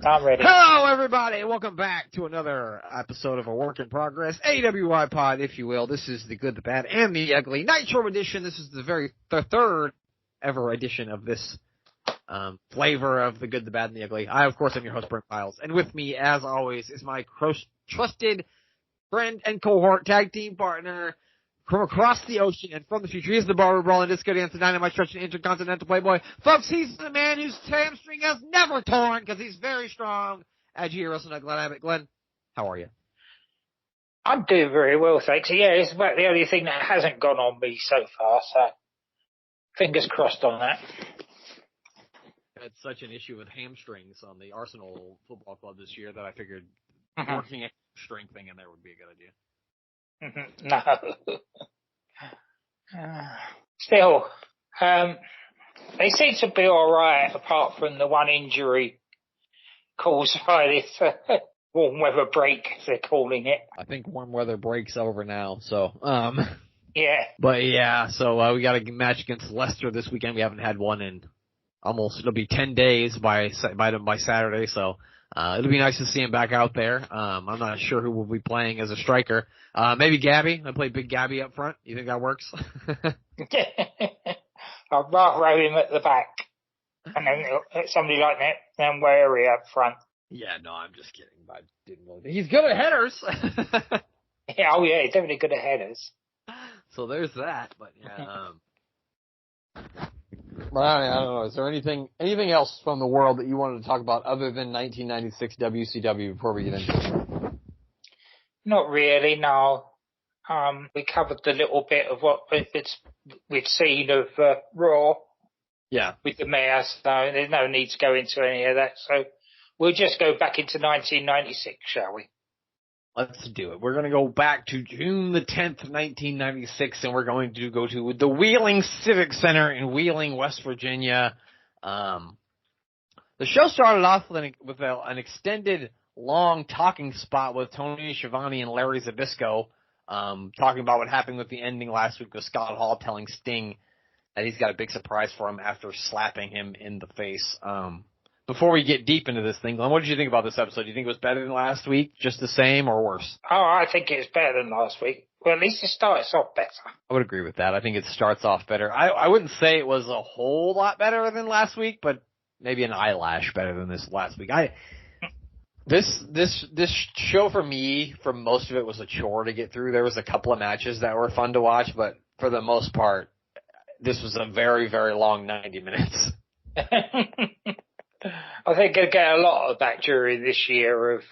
I'm ready. Hello, everybody. Welcome back to another episode of A Work in Progress, AWI Pod, if you will. This is the Good, the Bad, and the Ugly Nitro edition. This is the third ever edition of this flavor of the Good, the Bad, and the Ugly. I, of course, am your host, Brent Piles. And with me, as always, is my trusted friend and cohort, tag team partner from across the ocean and from the future. He's the barber brawling disco dancing dynamite stretching intercontinental playboy. Folks, he's the man whose hamstring has never torn because he's very strong. As you hear us tonight, Glenn Abbott. Glenn, how are you? I'm doing very well, thanks. Yeah, it's about the only thing that hasn't gone on me so far, so fingers crossed on that. I had such an issue with hamstrings on the Arsenal football club this year that I figured working a hamstring thing in there would be a good idea. No. Still, they seem to be alright apart from the one injury caused by this warm weather break, as they're calling it. I think warm weather break's over now, so, yeah. But yeah, so, we got a match against Leicester this weekend. We haven't had one in it'll be 10 days by Saturday, so, it'll be nice to see him back out there. I'm not sure who will be playing as a striker. Maybe Gabby. I play Big Gabby up front. You think that works? I'd rather have him at the back. And then somebody like that, then Wary up front. Yeah, no, I'm just kidding. I didn't really think. He's good at headers. Yeah, oh yeah, he's definitely good at headers. So there's that, but yeah. But I don't know. Is there anything else from the world that you wanted to talk about other than 1996 WCW before we get into it? Not really, no. We covered a little bit of what we'd seen of Raw. Yeah. With the mayor, so there's no need to go into any of that. So we'll just go back into 1996, shall we? Let's do it. We're going to go back to June the 10th, 1996, and we're going to go to the Wheeling Civic Center in Wheeling, West Virginia. The show started off with an extended, long talking spot with Tony Schiavone and Larry Zbyszko, talking about what happened with the ending last week with Scott Hall telling Sting that he's got a big surprise for him after slapping him in the face. Before we get deep into this thing, Glenn, what did you think about this episode? Do you think it was better than last week, just the same, or worse? Oh, I think it's better than last week. Well, at least it starts off better. I would agree with that. I think it starts off better. I wouldn't say it was a whole lot better than last week, but maybe an eyelash better than this last week. This show for me, for most of it, was a chore to get through. There was a couple of matches that were fun to watch, but for the most part, this was a very, very long 90 minutes. I think I'll get a lot of that during this year of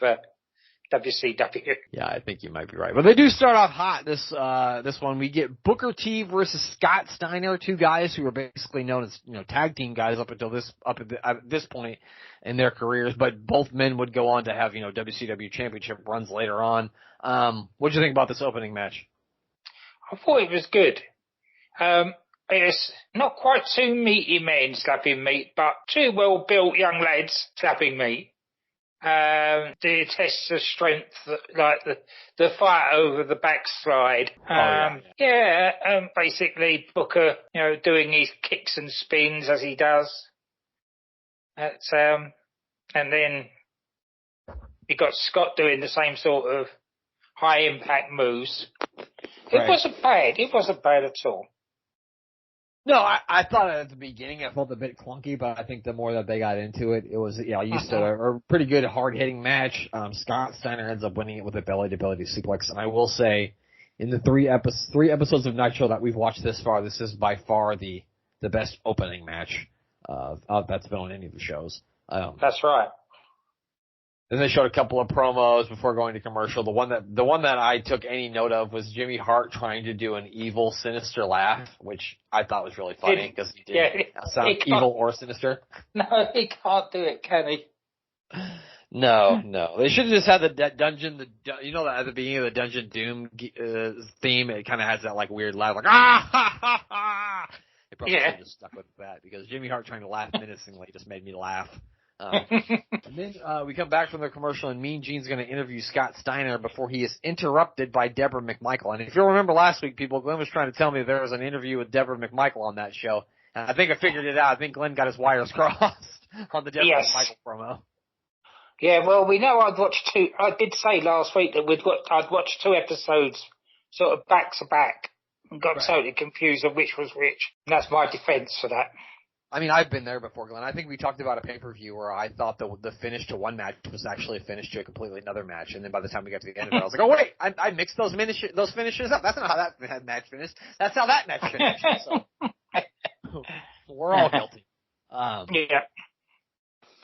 WCW. Yeah, I think you might be right. But they do start off hot this one. We get Booker T versus Scott Steiner, two guys who were basically known as, tag team guys up at this point in their careers, but both men would go on to have, WCW championship runs later on. What did you think about this opening match? I thought it was good. It's not quite two meaty men slapping meat, but two well-built young lads slapping meat. The tests of strength, like the fight over the backslide. Basically Booker, doing his kicks and spins as he does. And then you got Scott doing the same sort of high-impact moves. It wasn't bad. It wasn't bad at all. No, I thought at the beginning it felt a bit clunky, but I think the more that they got into it, it was, used to a pretty good hard-hitting match. Scott Steiner ends up winning it with a belly-to-belly suplex, and I will say, in the three episodes of Nitro that we've watched this far, this is by far the best opening match that's been on any of the shows. That's right. Then they showed a couple of promos before going to commercial. The one that I took any note of was Jimmy Hart trying to do an evil, sinister laugh, which I thought was really funny because he didn't sound evil or sinister. No, he can't do it, can he? No. They should have just had the dungeon, at the beginning of the Dungeon Doom theme, it kind of has that like weird laugh, like ah ha ha ha. They probably should have just stuck with that because Jimmy Hart trying to laugh menacingly just made me laugh. And then we come back from the commercial, and Mean Gene's going to interview Scott Steiner before he is interrupted by Deborah McMichael. And if you'll remember last week, people, Glenn was trying to tell me there was an interview with Deborah McMichael on that show. And I think I figured it out. I think Glenn got his wires crossed on the Deborah McMichael promo. Yeah, well, we know I'd watched two. I did say last week that I'd watched 2 episodes sort of back to back and got totally confused of which was which. And that's my defence for that. I mean, I've been there before, Glenn. I think we talked about a pay-per-view where I thought the finish to one match was actually a finish to a completely another match, and then by the time we got to the end of it, I was like, oh wait, I mixed those finishes up. That's not how that match finished. That's how that match finished. So we're all guilty. Yeah.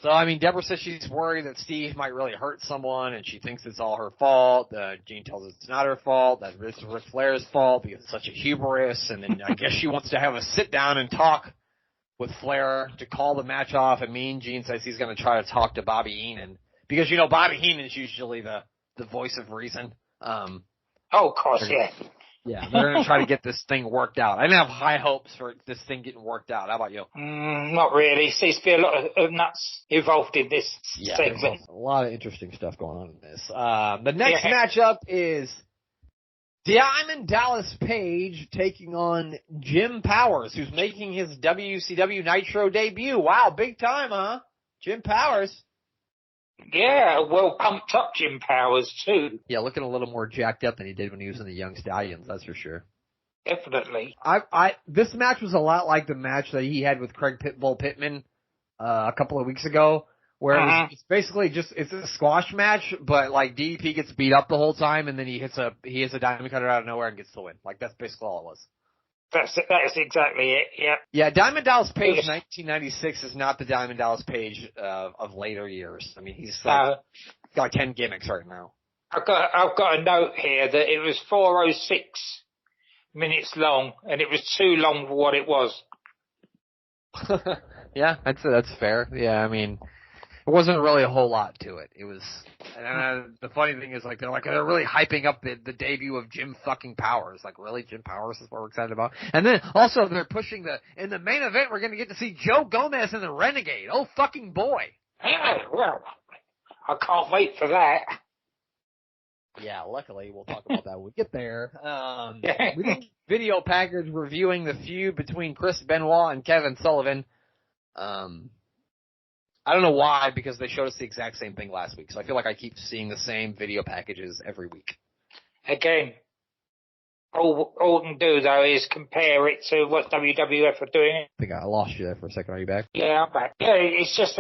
So, I mean, Deborah says she's worried that Steve might really hurt someone, and she thinks it's all her fault. Jean tells us it's not her fault, that it's Ric Flair's fault because it's such a hubris, and then I guess she wants to have a sit-down and talk with Flair to call the match off, and Mean Gene says he's going to try to talk to Bobby Heenan. Because, Bobby Heenan is usually the voice of reason. Oh, of course, yeah. Yeah, they're going to try to get this thing worked out. I didn't have high hopes for this thing getting worked out. How about you? Not really. Seems to be a lot of nuts involved in this segment. There's a lot of interesting stuff going on in this. The next matchup is Diamond Dallas Page taking on Jim Powers, who's making his WCW Nitro debut. Wow, big time, huh? Jim Powers. Yeah, well pumped up Jim Powers too. Yeah, looking a little more jacked up than he did when he was in the Young Stallions, that's for sure. Definitely. This match was a lot like the match that he had with Craig Pitbull Pittman a couple of weeks ago, where it's basically it's a squash match, but like DDP gets beat up the whole time, and then he hits a diamond cutter out of nowhere and gets the win. Like that's basically all it was. That's exactly it. Yeah. Yeah, Diamond Dallas Page 1996 is not the Diamond Dallas Page of later years. I mean, he's got 10 gimmicks right now. I've got a note here that it was 406 minutes long, and it was too long for what it was. Yeah, that's fair. Yeah, I mean, it wasn't really a whole lot to it. It was, and the funny thing is, like, they're really hyping up the debut of Jim fucking Powers. Like, really? Jim Powers is what we're excited about? And then, also, they're pushing in the main event, we're gonna get to see Joe Gomez and the Renegade. Oh, fucking boy. Yeah, well, I can't wait for that. Yeah, luckily, we'll talk about that when we get there. We did video package reviewing the feud between Chris Benoit and Kevin Sullivan. I don't know why, because they showed us the exact same thing last week. So I feel like I keep seeing the same video packages every week. Again, all we can do, though, is compare it to what WWF are doing. I think I lost you there for a second. Are you back? Yeah, I'm back. Yeah, it's just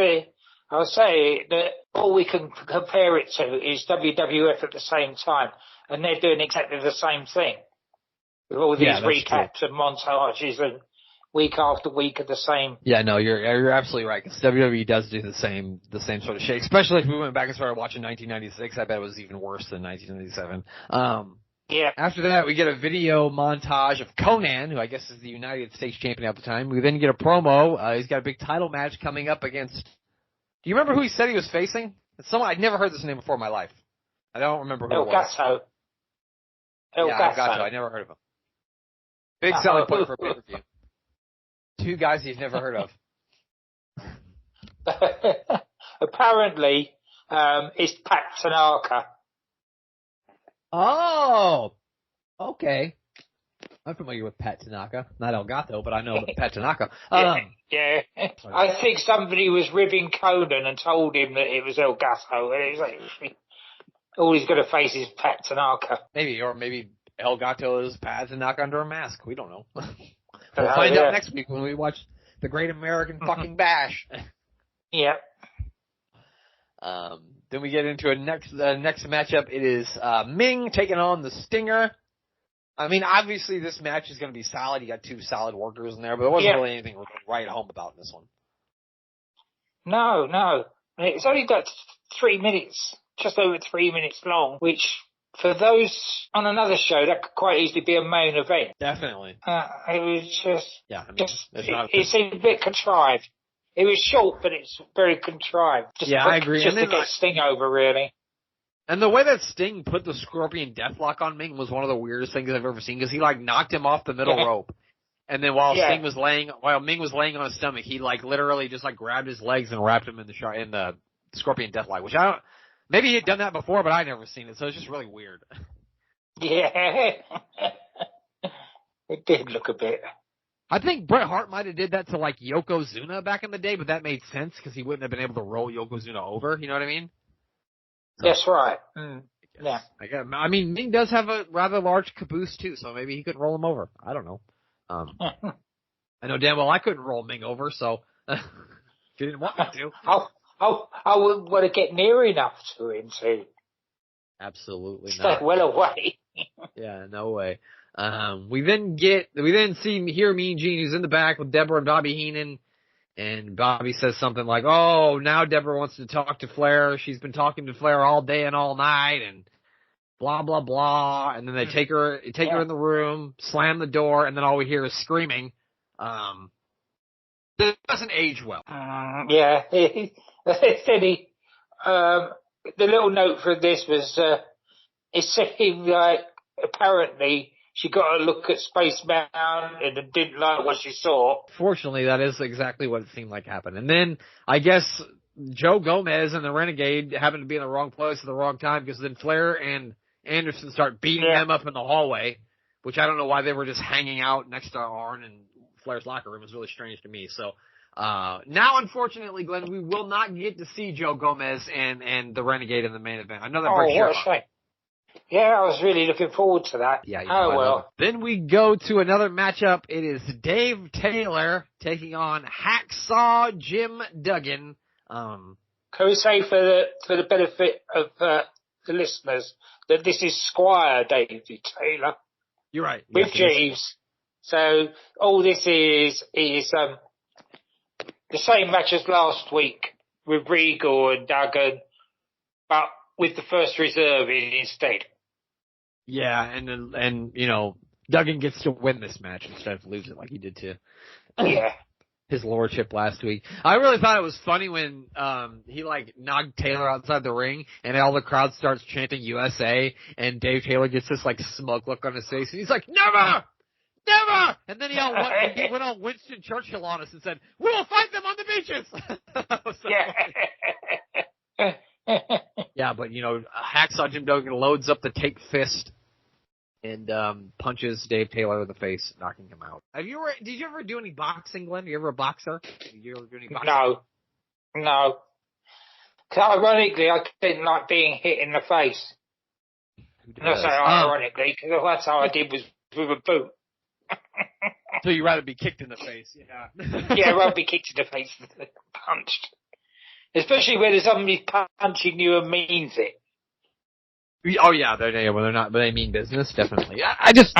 I'll say that all we can compare it to is WWF at the same time. And they're doing exactly the same thing. With all these recaps and montages and week after week of the same. Yeah, no, you're absolutely right. Because WWE does do the same sort of shit. Especially if we went back and started watching 1996, I bet it was even worse than 1997. Yeah. After that, we get a video montage of Conan, who I guess is the United States champion at the time. We then get a promo. He's got a big title match coming up against. Do you remember who he said he was facing? It's someone I'd never heard this name before in my life. I don't remember who it was. El Gato. I never heard of him. Big selling point for a pay-per-view. 2 guys you've never heard of. Apparently, it's Pat Tanaka. Oh, okay. I'm familiar with Pat Tanaka. Not El Gato, but I know Pat Tanaka. Yeah. I think somebody was ribbing Conan and told him that it was El Gato. And it was like, all he's going to face is Pat Tanaka. Maybe El Gato is Pat Tanaka under a mask. We don't know. We'll find out next week when we watch the Great American fucking Bash. Yep. Then we get into a next matchup. It is Ming taking on the Stinger. I mean, obviously this match is going to be solid. You got 2 solid workers in there, but there wasn't really anything to write home about in this one. No. It's only got 3 minutes, just over 3 minutes long, which for those on another show, that could quite easily be a main event. Definitely. It was just, it seemed a bit contrived. It was short, but it's very contrived. I agree. Just to get Sting over, really. And the way that Sting put the Scorpion Deathlock on Ming was one of the weirdest things I've ever seen, because he knocked him off the middle rope. And then while Ming was laying on his stomach, he literally just grabbed his legs and wrapped him in the Scorpion Deathlock, which maybe he had done that before, but I'd never seen it, so it's just really weird. Yeah. It did look a bit. I think Bret Hart might have did that to Yokozuna back in the day, but that made sense because he wouldn't have been able to roll Yokozuna over, you know what I mean? That's right. Yeah. I mean, Ming does have a rather large caboose too, so maybe he could roll him over. I don't know. I know damn well I couldn't roll Ming over, so if you didn't want me to. I wouldn't want to get near enough to him to. Absolutely Stay not. well away. Yeah, no way. We then hear Mean Gene, who's in the back with Deborah and Bobby Heenan, and Bobby says something like, "Oh, now Deborah wants to talk to Flair. She's been talking to Flair all day and all night, and blah blah blah." And then they take her in the room, slam the door, and then all we hear is screaming. This doesn't age well. Yeah, the little note for this was, it seemed like apparently she got a look at Space Mountain and didn't like what she saw. Fortunately, that is exactly what it seemed like happened. And then I guess Joe Gomez and the Renegade happened to be in the wrong place at the wrong time, because then Flair and Anderson start beating them up in the hallway, which I don't know why they were just hanging out next to Arn and Flair's locker room. It was really strange to me. So now, unfortunately, Glenn, we will not get to see Joe Gomez and the Renegade in the main event. I know that breaks your heart. Yeah, I was really looking forward to that. Yeah, well. Then we go to another matchup. It is Dave Taylor taking on Hacksaw Jim Duggan. Can we say for the benefit of the listeners that this is Squire Dave Taylor? You're right. With Jeeves. So all this is the same match as last week with Regal and Duggan, but with the first reserve instead. Yeah, and you know, Duggan gets to win this match instead of lose it like he did to his lordship last week. I really thought it was funny when he knocked Taylor outside the ring and all the crowd starts chanting USA, and Dave Taylor gets this smug look on his face and he's like, "Never! Never!" And then he went on Winston Churchill on us and said, "We'll fight them on the beaches." Yeah, but Hacksaw Jim Duggan loads up the tape fist and punches Dave Taylor in the face, knocking him out. Did you ever do any boxing, Glenn? Are you ever a boxer? Did you ever do any boxing? No. Ironically, I didn't like being hit in the face. Not so ironically, because that's how I did was with a boot. So you'd rather be kicked in the face, yeah. Yeah, I'd rather be kicked in the face than punched. Especially when somebody's punching you and means it. Oh yeah, they're not, but they mean business, definitely. I just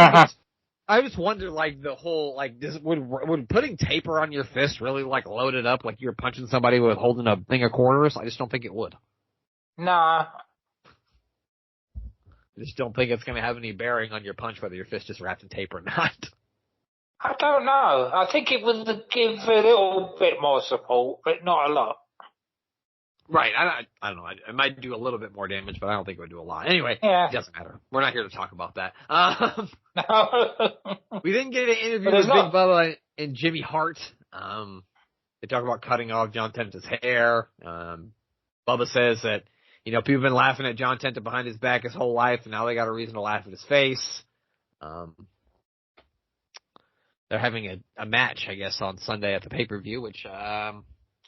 wonder, the whole, would putting taper on your fist really, load it up like you're punching somebody with holding a thing of quarters? I just don't think it would. Nah. I just don't think it's going to have any bearing on your punch whether your fist is wrapped in tape or not. I don't know. I think it would give a little bit more support, but not a lot. Right. I don't know. It might do a little bit more damage, but I don't think it would do a lot. Anyway, It doesn't matter. We're not here to talk about that. We then get an interview with Big Bubba and Jimmy Hart. They talk about cutting off John Tenta's hair. Bubba says that, people have been laughing at John Tenta behind his back his whole life, and now they got a reason to laugh at his face. They're having a match, I guess, on Sunday at the pay-per-view, which I'm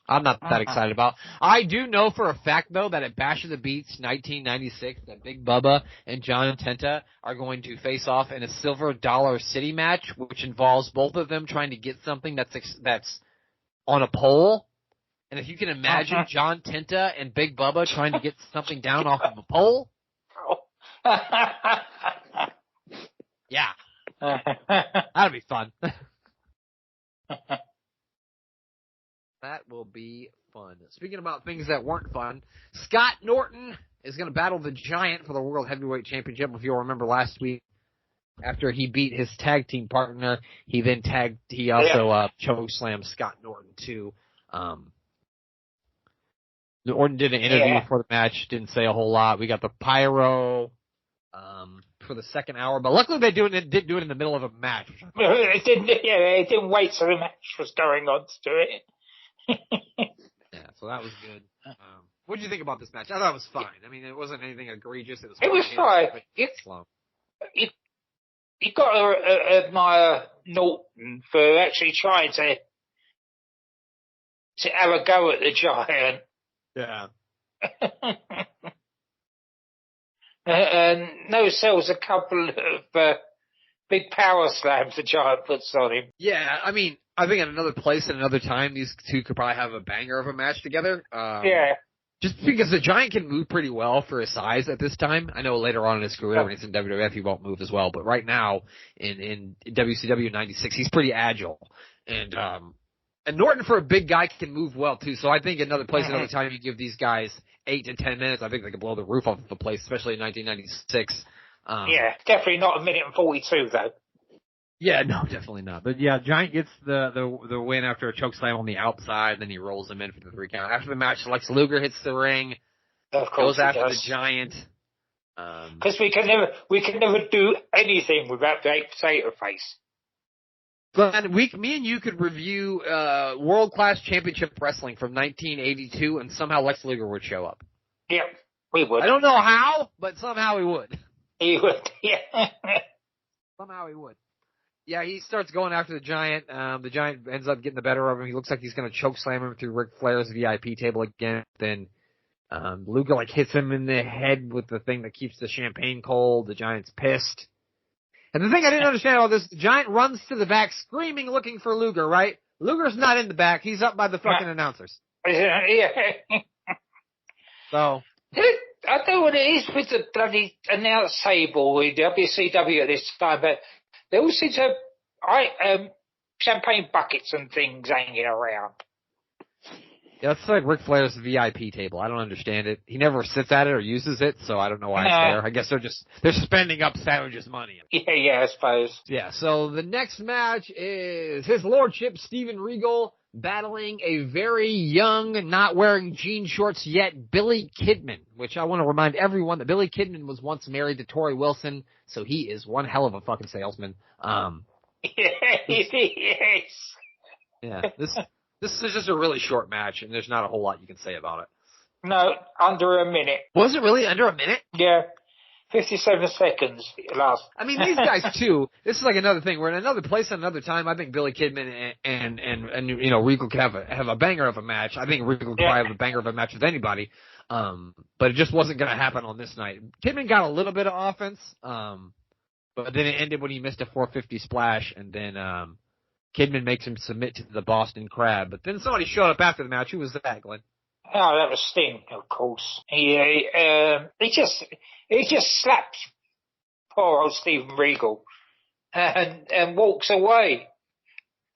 not that excited about. I do know for a fact, though, that at Bash of the Beats 1996, that Big Bubba and John Tenta are going to face off in a Silver Dollar City match, which involves both of them trying to get something that's on a pole. And if you can imagine John Tenta and Big Bubba trying to get something down off of a pole. Yeah. That'll be fun. That will be fun. Speaking about things that weren't fun, Scott Norton is going to battle the Giant for the World Heavyweight Championship. If you'll remember last week, after he beat his tag team partner, he also chokeslammed Scott Norton too. Norton did an interview before the match, didn't say a whole lot. We got the pyro for the second hour, but luckily they didn't do it in the middle of a match. It didn't wait till the match was going on to do it. Yeah, so that was good. What did you think about this match? I thought it was fine. I mean, it wasn't anything egregious. It was fine. You got to admire Norton for actually trying to have a go at the Giant. Yeah. And no sells a couple of big power slams the Giant puts on him. Yeah, I mean, I think at another place at another time, these two could probably have a banger of a match together. Yeah. Just because the Giant can move pretty well for his size at this time. I know later on in his career when he's in WWF he won't move as well, but right now in WCW 96 he's pretty agile. And Norton for a big guy can move well too. So I think another place, another time you give these guys 8 to 10 minutes, I think they could blow the roof off the place, especially in 1996. Yeah, definitely not 1:42 though. Yeah, no, definitely not. But yeah, Giant gets the win after a choke slam on the outside, then he rolls him in for the 3 count. After the match, Lex Luger hits the ring, of course goes after does. the Giant. Because we can never do anything without the 8 potato face. Glenn, me and you could review World Class Championship Wrestling from 1982, and somehow Lex Luger would show up. Yep, we would. I don't know how, but somehow he would. He would, yeah. Somehow he would. Yeah, he starts going after the Giant. The Giant ends up getting the better of him. He looks like he's going to choke slam him through Ric Flair's VIP table again. Then Luger hits him in the head with the thing that keeps the champagne cold. The Giant's pissed. And the thing I didn't understand about this, the Giant runs to the back screaming, looking for Luger, right? Luger's not in the back. He's up by the fucking announcers. Yeah. So. I don't know what it is with the bloody announce table with WCW at this time, but they all seem to have champagne buckets and things hanging around. Yeah, it's like Ric Flair's VIP table. I don't understand it. He never sits at it or uses it, so I don't know why it's there. I guess they're spending up Savage's money. Yeah, I suppose. Yeah, so the next match is His Lordship Steven Regal battling a very young, not wearing jean shorts yet, Billy Kidman, which I want to remind everyone that Billy Kidman was once married to Tori Wilson, so he is one hell of a fucking salesman. Yes. Yeah, this is just a really short match, and there's not a whole lot you can say about it. No, under a minute. Was it really under a minute? Yeah. 57 seconds last. I mean, these guys too, this is like another thing. We're in another place at another time. I think Billy Kidman and you know, Regal could have a banger of a match. I think Regal could probably have a banger of a match with anybody. But it just wasn't going to happen on this night. Kidman got a little bit of offense. But then it ended when he missed a 450 splash, and then Kidman makes him submit to the Boston Crab. But then somebody showed up after the match. Who was that, Glenn? Oh, that was Sting, of course. He just slapped poor old Steven Regal and walks away.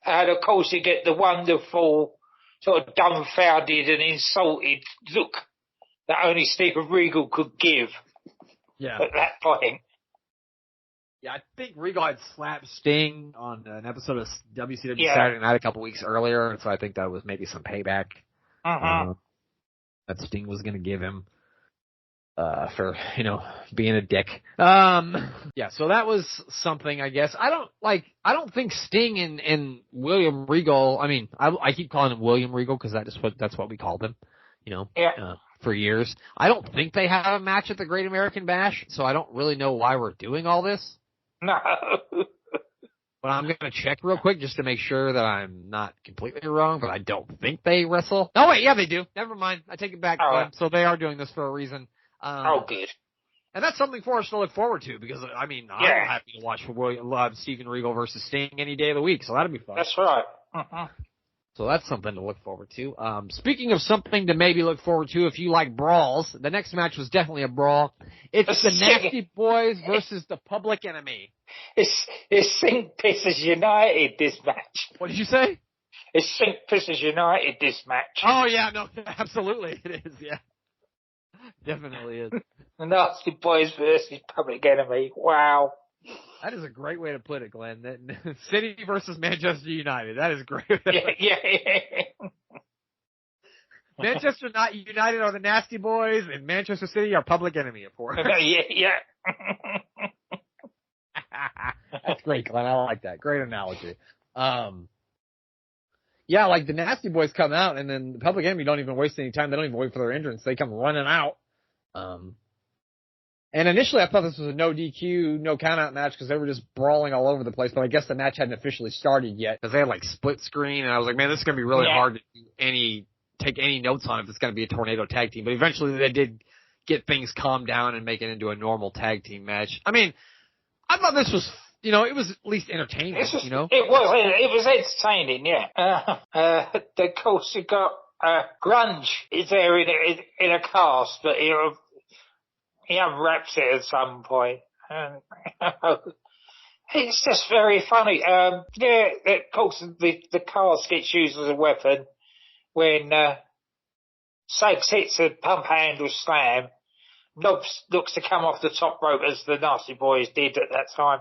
And of course you get the wonderful sort of dumbfounded and insulted look that only Steven Regal could give at that point. Yeah, I think Regal had slapped Sting on an episode of WCW Saturday Night a couple weeks earlier, and so I think that was maybe some payback that Sting was going to give him for, you know, being a dick. Yeah, so that was something, I guess. I don't think Sting and William Regal, I mean, I keep calling him William Regal because that's what we called him, you know. Yeah. For years. I don't think they have a match at the Great American Bash, so I don't really know why we're doing all this. No. But I'm going to check real quick just to make sure that I'm not completely wrong, but I don't think they wrestle. No, wait, yeah, they do. Never mind. I take it back. So they are doing this for a reason. Good. And that's something for us to look forward to because, I mean, I'm happy to watch Steven Regal versus Sting any day of the week, so that'll be fun. That's right. So that's something to look forward to. Speaking of something to maybe look forward to if you like brawls, the next match was definitely a brawl. It's the Nasty Boys versus the Public Enemy. It's St. Pissers United, this match. What did you say? It's St. Pissers United, this match. Oh, yeah, no, absolutely it is, yeah. Definitely is. The Nasty Boys versus Public Enemy. Wow. That is a great way to put it, Glenn. City versus Manchester United. That is great. Yeah. Manchester United are the Nasty Boys, and Manchester City are Public Enemy, of course. Yeah. That's great, Glenn. I like that. Great analogy. Yeah, like the Nasty Boys come out, and then the Public Enemy don't even waste any time. They don't even wait for their entrance. They come running out. And initially I thought this was a no DQ, no countout match because they were just brawling all over the place, but I guess the match hadn't officially started yet because they had like split screen, and I was like, man, this is going to be really hard to take any notes on if it's going to be a tornado tag team. But eventually they did get things calmed down and make it into a normal tag team match. I mean, I thought this was, it was at least entertaining, It was entertaining, yeah. Of course, you got Grunge is there in a cast, but he unwraps it at some point. And, it's just very funny. Of course, the cast gets used as a weapon when Sags hits a pump handle slam. Knobs looks to come off the top rope as the Nasty Boys did at that time.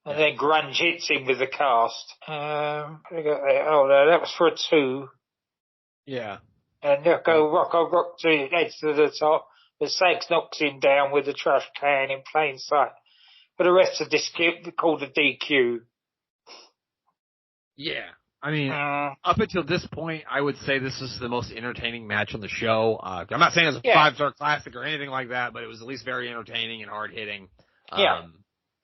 And then Grunge hits him with the cast. No, that was for a 2. Yeah. And they'll go rock to heads to the top. But Sags knocks him down with the trash can in plain sight. But the rest of this called a DQ. Yeah. I mean, up until this point, I would say this is the most entertaining match on the show. I'm not saying it's a 5-star classic or anything like that, but it was at least very entertaining and hard-hitting.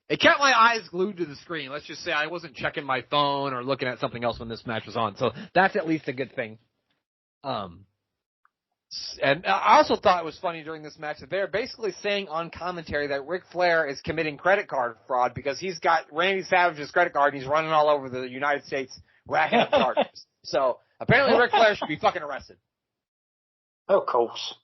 It kept my eyes glued to the screen. Let's just say I wasn't checking my phone or looking at something else when this match was on. So that's at least a good thing. And I also thought it was funny during this match that they're basically saying on commentary that Ric Flair is committing credit card fraud because he's got Randy Savage's credit card and he's running all over the United States racking up charges. So apparently Ric Flair should be fucking arrested. Of course.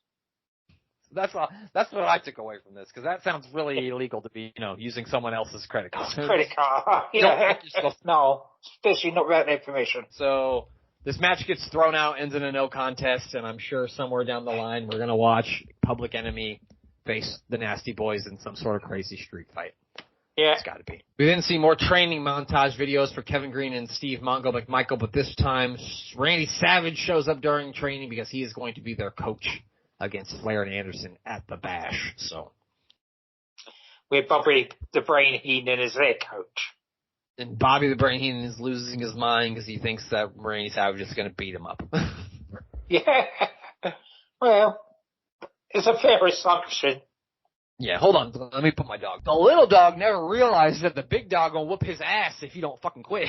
That's what I took away from this, because that sounds really illegal to be, using someone else's credit card. Credit card, yeah. No, especially not without their permission. So this match gets thrown out, ends in a no contest, and I'm sure somewhere down the line we're going to watch Public Enemy face the Nasty Boys in some sort of crazy street fight. Yeah. It's got to be. We then see more training montage videos for Kevin Green and Steve Mongo McMichael, but this time Randy Savage shows up during training because he is going to be their coach against Flair and Anderson at the Bash. So, with Bobby the Brain Heenan as their coach. And Bobby the Brain Heenan is losing his mind because he thinks that Randy Savage is going to beat him up. Yeah. Well, it's a fair assumption. Yeah, hold on. Let me put my dog. The little dog never realized that the big dog gonna whoop his ass if you don't fucking quit.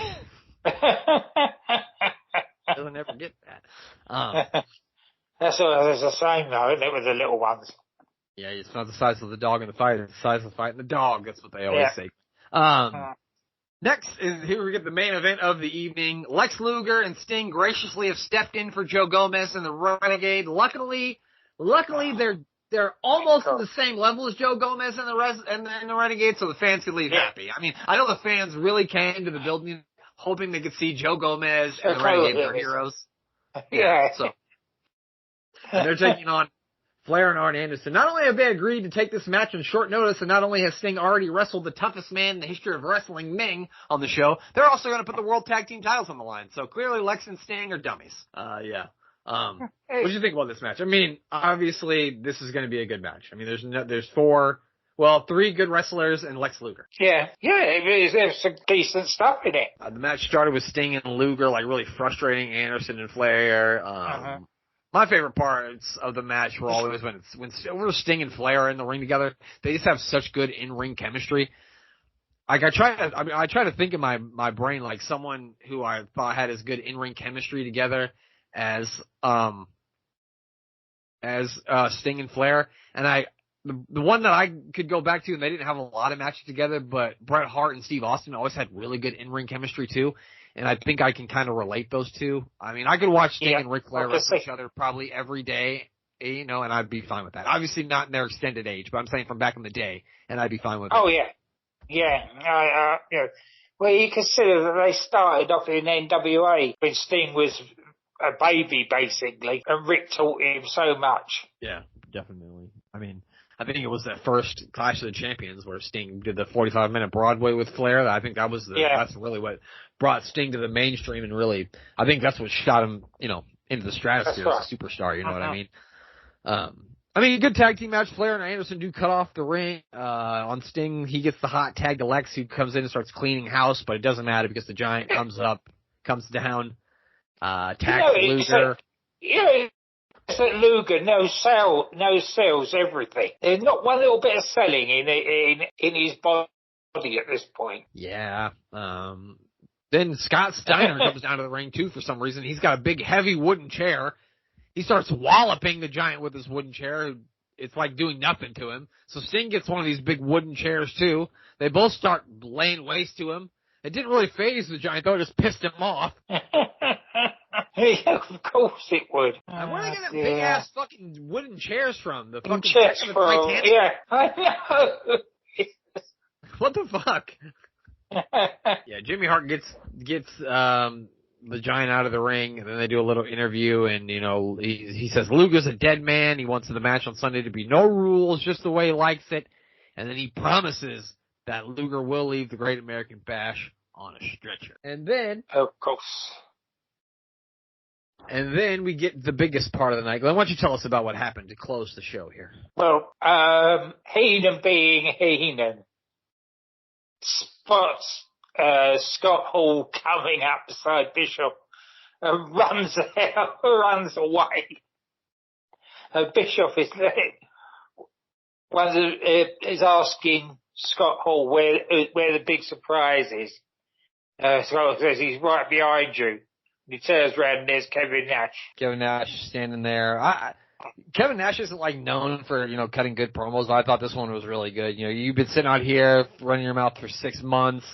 Doesn't ever get that. That's the same though, isn't it, with the little ones? Yeah, it's not the size of the dog in the fight, it's the size of the fight in the dog. That's what they always say. Next is, here we get the main event of the evening. Lex Luger and Sting graciously have stepped in for Joe Gomez and the Renegade. Luckily they're almost at the same level as Joe Gomez and the Renegade, so the fans can leave happy. I mean, I know the fans really came to the building hoping they could see Joe Gomez and the Renegade, their heroes. Yeah. So, and they're taking on Flair and Arn Anderson. Not only have they agreed to take this match on short notice, and not only has Sting already wrestled the toughest man in the history of wrestling, Ming, on the show, they're also going to put the World Tag Team titles on the line. So clearly Lex and Sting are dummies. What do you think about this match? I mean, obviously this is going to be a good match. I mean, there's 3 good wrestlers and Lex Luger. Yeah, there's some decent stuff in it. The match started with Sting and Luger, really frustrating Anderson and Flair. My favorite parts of the match were always when Sting and Flair are in the ring together. They just have such good in-ring chemistry. I try to think in my brain like someone who I thought had as good in-ring chemistry together as Sting and Flair, and the one that I could go back to, and they didn't have a lot of matches together, but Bret Hart and Steve Austin always had really good in-ring chemistry too, and I think I can kind of relate those two. I mean, I could watch Sting and Ric Flair wrestle each other probably every day, and I'd be fine with that. Obviously not in their extended age, but I'm saying from back in the day, and I'd be fine with it. Oh yeah. Yeah. Well, you consider that they started off in NWA when Sting was a baby, basically, and Rick taught him so much. Yeah, definitely. I mean, I think it was that first Clash of the Champions where Sting did the 45-minute Broadway with Flair. I think that's really what brought Sting to the mainstream, and really, I think that's what shot him, into the stratosphere as a superstar. You know what I mean? I mean, a good tag team match. Flair and Anderson do cut off the ring. On Sting, he gets the hot tag to Lex, who comes in and starts cleaning house, but it doesn't matter because the Giant comes down, attacks Luger. It's like Luger, no sales, everything. There's not one little bit of selling in his body at this point. Yeah. Then Scott Steiner comes down to the ring too for some reason. He's got a big, heavy wooden chair. He starts walloping the Giant with his wooden chair. it's like doing nothing to him. So Sting gets one of these big wooden chairs too. They both start laying waste to him. It didn't really faze the Giant, though. It just pissed him off. Of course it would. And where are they getting big ass fucking wooden chairs from? The fucking chairs of the from, Titanic? yeah, I know. What the fuck? Yeah, Jimmy Hart gets the Giant out of the ring, and then they do a little interview, and he says Luger's a dead man. He wants the match on Sunday to be no rules, just the way he likes it, and then he promises that Luger will leave the Great American Bash on a stretcher. And then, of course. And then we get the biggest part of the night. Glenn, why don't you tell us about what happened to close the show here? Well, Heenan being Heenan spots Scott Hall coming up beside Bishop and runs away. Bishop is asking Scott Hall where the big surprise is. Scott says he's right behind you. He turns around and there's Kevin Nash. Kevin Nash standing there. Kevin Nash isn't known for, cutting good promos. I thought this one was really good. You've been sitting out here running your mouth for 6 months.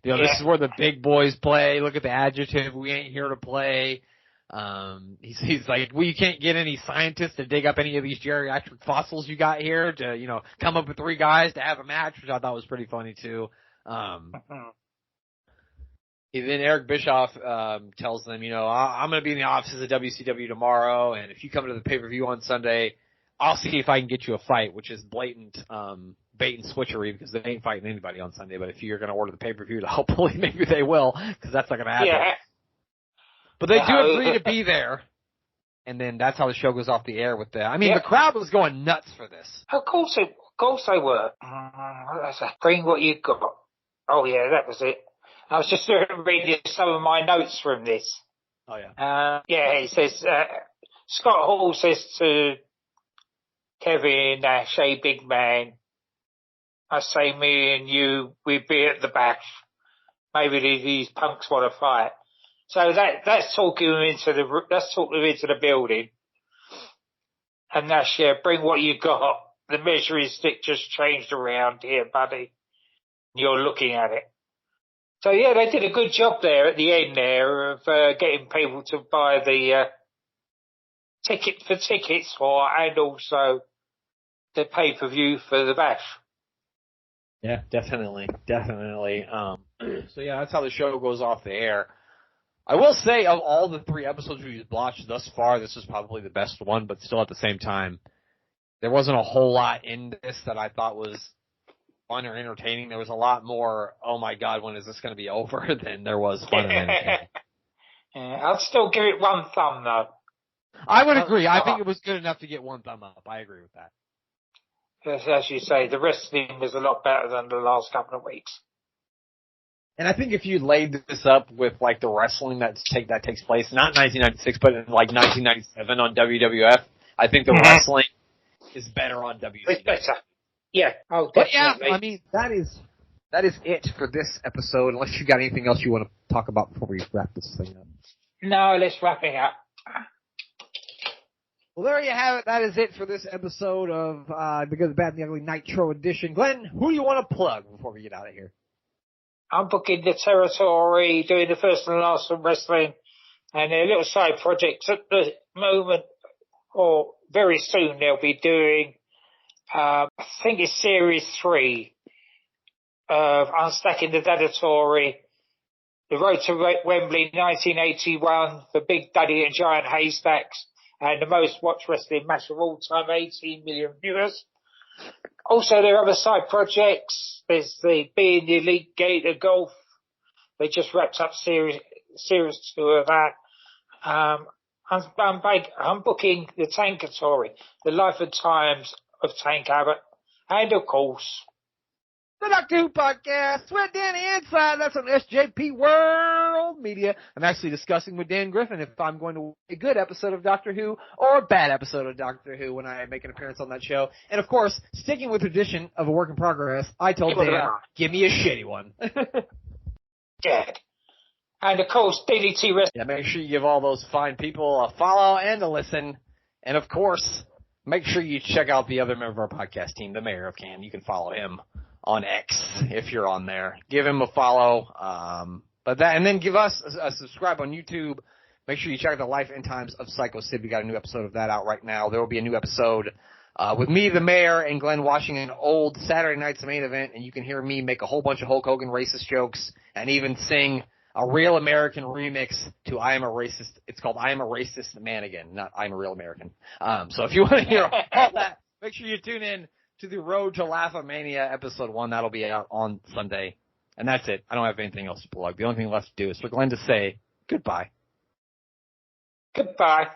This is where the big boys play. Look at the adjective. We ain't here to play. He's like, well, you can't get any scientists to dig up any of these geriatric fossils you got here to, come up with 3 guys to have a match, which I thought was pretty funny too. And then Eric Bischoff tells them, I'm going to be in the offices of WCW tomorrow, and if you come to the pay-per-view on Sunday, I'll see if I can get you a fight, which is blatant bait and switchery because they ain't fighting anybody on Sunday. But if you're going to order the pay-per-view, hopefully maybe they will, because that's not going to happen. Yeah. But they do agree to be there, and then that's how the show goes off the air with that. I mean, the crowd was going nuts for this. Of course they were. Bring what you got. Oh yeah, that was it. I was just reading some of my notes from this. Oh, yeah. He says, Scott Hall says to Kevin Nash, hey, big man, I say me and you, we'd be at the bash. Maybe these punks want to fight. So that's talking them into the building. And Nash, bring what you got. The measuring stick just changed around here, buddy. You're looking at it. So yeah, they did a good job there at the end there of getting people to buy the tickets for, and also the pay-per-view for the bash. Yeah, definitely. So yeah, that's how the show goes off the air. I will say, of all the 3 episodes we've watched thus far, this is probably the best one, but still at the same time, there wasn't a whole lot in this that I thought was fun or entertaining. There was a lot more, oh my God, when is this going to be over, than there was fun and entertaining. I'll still give it 1 thumb though. I would agree. I think it was good enough to get 1 thumb up. I agree with that. As you say, the wrestling was a lot better than the last couple of weeks. And I think if you laid this up with the wrestling that takes place, not 1996, but in 1997 on WWF, I think the wrestling is better on WCW. It's better. Yeah. Oh, but definitely. yeah, I mean, that is it for this episode, unless you got anything else you want to talk about before we wrap this thing up. No, let's wrap it up. Well, there you have it. That is it for this episode of The Good, the Bad, and the Ugly Nitro Edition. Glenn, who do you want to plug before we get out of here? I'm booking the territory, doing the first and last of wrestling, and a little side projects at the moment, or very soon they'll be doing, I think it's Series 3 of Unstacking the Territory, the Road to Wembley 1981, the Big Daddy and Giant Haystacks, and the most watched wrestling match of all time, 18 million viewers. Also, there are other side projects. There's the Being the Elite Gator Golf. They just wrapped up series 2 of that. I'm booking the Tankatory, the life and times of Tank Abbott, and of course, the Doctor Who podcast with Danny Inside. That's on SJP World Media. I'm actually discussing with Dan Griffin if I'm going to a good episode of Doctor Who or a bad episode of Doctor Who when I make an appearance on that show. And of course, sticking with tradition of a work in progress, I told Dan, give me a shitty one. Dead. And of course, DDT Wrestling. Yeah, make sure you give all those fine people a follow and a listen. And of course, make sure you check out the other member of our podcast team, the Mayor of Can. You can follow him on X if you're on there. Give him a follow. And then give us a subscribe on YouTube. Make sure you check out the Life and Times of Psycho Sid. We got a new episode of that out right now. There will be a new episode with me, the Mayor, and Glenn watching an old Saturday Night's Main Event, and you can hear me make a whole bunch of Hulk Hogan racist jokes and even sing a Real American remix to I Am a Racist. It's called I Am a Racist Man Again, not I'm a Real American. So if you want to hear all that, make sure you tune in to the Road to Laugh-A-Mania episode 1. That'll be out on Sunday. And that's it. I don't have anything else to plug. The only thing left to do is for Glenn to say goodbye. Goodbye.